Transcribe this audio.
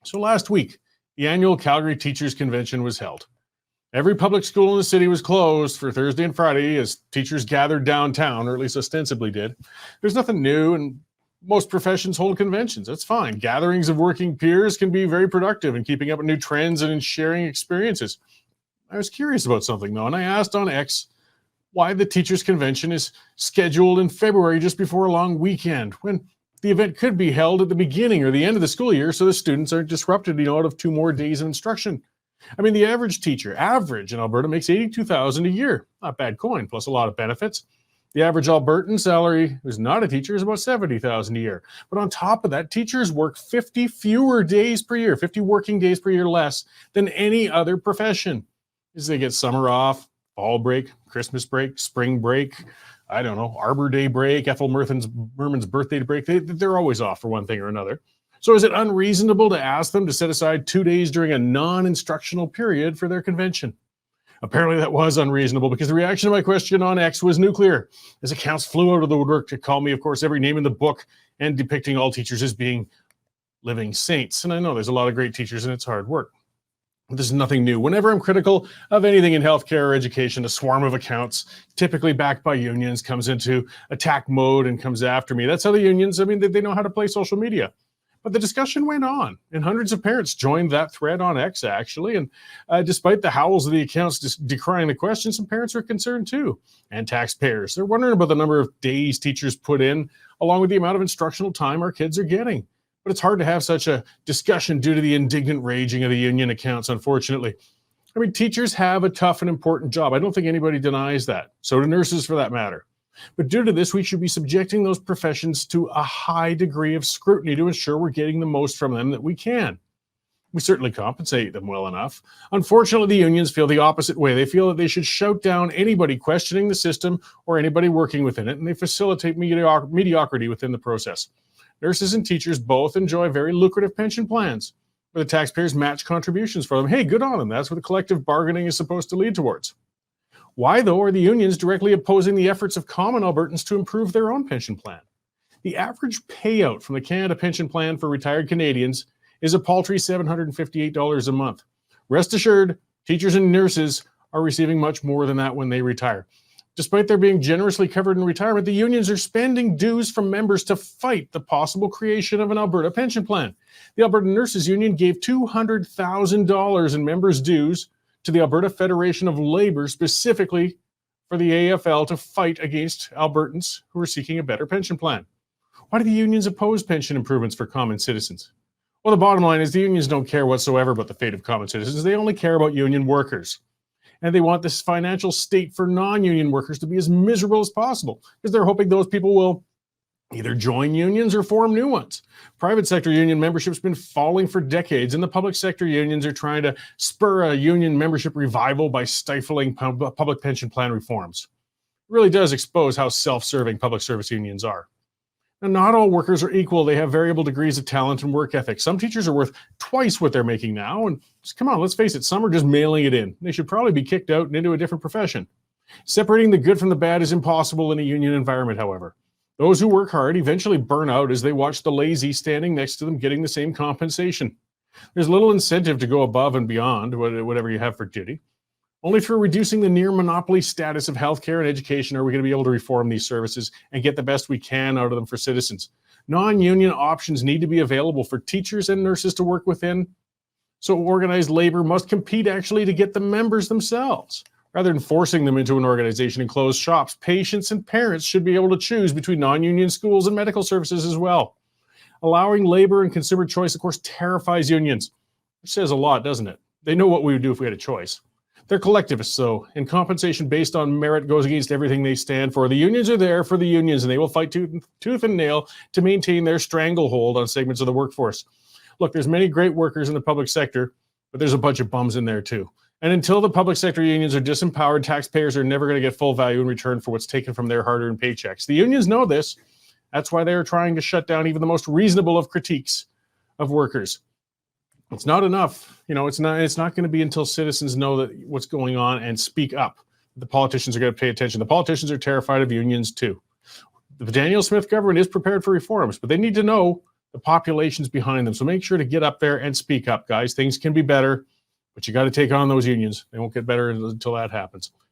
So last week, the annual Calgary Teachers Convention was held. Every public school in the city was closed for Thursday and Friday as teachers gathered downtown, or at least ostensibly did. There's nothing new, and most professions hold conventions. That's fine. Gatherings of working peers can be very productive in keeping up with new trends and in sharing experiences. I was curious about something, though, and I asked on X why the Teachers Convention is scheduled in February just before a long weekend, when the event could be held at the beginning or the end of the school year so the students aren't disrupted, out of 2 more days of instruction. I mean, the average teacher, in Alberta, makes $82,000 a year. Not bad coin, plus a lot of benefits. The average Albertan salary who's not a teacher is about $70,000 a year. But on top of that, teachers work 50 fewer days per year, 50 working days per year less than any other profession. As they get summer off, fall break, Christmas break, spring break, Arbor Day break, Ethel Merman's birthday break. They're always off for one thing or another. So is it unreasonable to ask them to set aside 2 days during a non-instructional period for their convention? Apparently that was unreasonable because the reaction to my question on X was nuclear, as accounts flew out of the woodwork to call me, of course, every name in the book and depicting all teachers as being living saints. And I know there's a lot of great teachers and it's hard work. This is nothing new. Whenever I'm critical of anything in healthcare or education, a swarm of accounts, typically backed by unions, comes into attack mode and comes after me. That's how the unions, they know how to play social media. But the discussion went on, and hundreds of parents joined that thread on X, actually. And despite the howls of the accounts decrying the question, some parents are concerned too, and taxpayers. They're wondering about the number of days teachers put in, along with the amount of instructional time our kids are getting. But it's hard to have such a discussion due to the indignant raging of the union accounts, unfortunately. Teachers have a tough and important job. I don't think anybody denies that. So do nurses, for that matter. But due to this, we should be subjecting those professions to a high degree of scrutiny to ensure we're getting the most from them that we can. We certainly compensate them well enough. Unfortunately, the unions feel the opposite way. They feel that they should shout down anybody questioning the system or anybody working within it, and they facilitate mediocrity within the process. Nurses and teachers both enjoy very lucrative pension plans, where the taxpayers match contributions for them. Hey, good on them. That's what the collective bargaining is supposed to lead towards. Why, though, are the unions directly opposing the efforts of common Albertans to improve their own pension plan? The average payout from the Canada Pension Plan for retired Canadians is a paltry $758 a month. Rest assured, teachers and nurses are receiving much more than that when they retire. Despite their being generously covered in retirement, the unions are spending dues from members to fight the possible creation of an Alberta pension plan. The Alberta Nurses Union gave $200,000 in members' dues to the Alberta Federation of Labour, specifically for the AFL, to fight against Albertans who are seeking a better pension plan. Why do the unions oppose pension improvements for common citizens? Well, the bottom line is the unions don't care whatsoever about the fate of common citizens. They only care about union workers. And they want this financial state for non-union workers to be as miserable as possible, because they're hoping those people will either join unions or form new ones. Private sector union membership's been falling for decades, and the public sector unions are trying to spur a union membership revival by stifling public pension plan reforms. It really does expose how self-serving public service unions are. Now, not all workers are equal. They have variable degrees of talent and work ethic. Some teachers are worth twice what they're making now, and come on, let's face it, some are just mailing it in. They should probably be kicked out and into a different profession. Separating the good from the bad is impossible in a union environment, however. Those who work hard eventually burn out as they watch the lazy standing next to them getting the same compensation. There's little incentive to go above and beyond whatever you have for duty. Only through reducing the near monopoly status of healthcare and education are we going to be able to reform these services and get the best we can out of them for citizens. Non-union options need to be available for teachers and nurses to work within. So organized labor must compete actually to get the members themselves. Rather than forcing them into an organization and closed shops, patients and parents should be able to choose between non-union schools and medical services as well. Allowing labor and consumer choice, of course, terrifies unions. Which says a lot, doesn't it? They know what we would do if we had a choice. They're collectivists, though, and compensation based on merit goes against everything they stand for. The unions are there for the unions, and they will fight tooth and nail to maintain their stranglehold on segments of the workforce. Look, there's many great workers in the public sector, but there's a bunch of bums in there too. And until the public sector unions are disempowered, taxpayers are never going to get full value in return for what's taken from their hard-earned paychecks. The unions know this. That's why they are trying to shut down even the most reasonable of critiques of workers. It's not enough. It's not going to be until citizens know that what's going on and speak up. The politicians are going to pay attention. The politicians are terrified of unions too. The Daniel Smith government is prepared for reforms, but they need to know The population's behind them. So make sure to get up there and speak up, guys. Things can be better, but you got to take on those unions. They won't get better until that happens.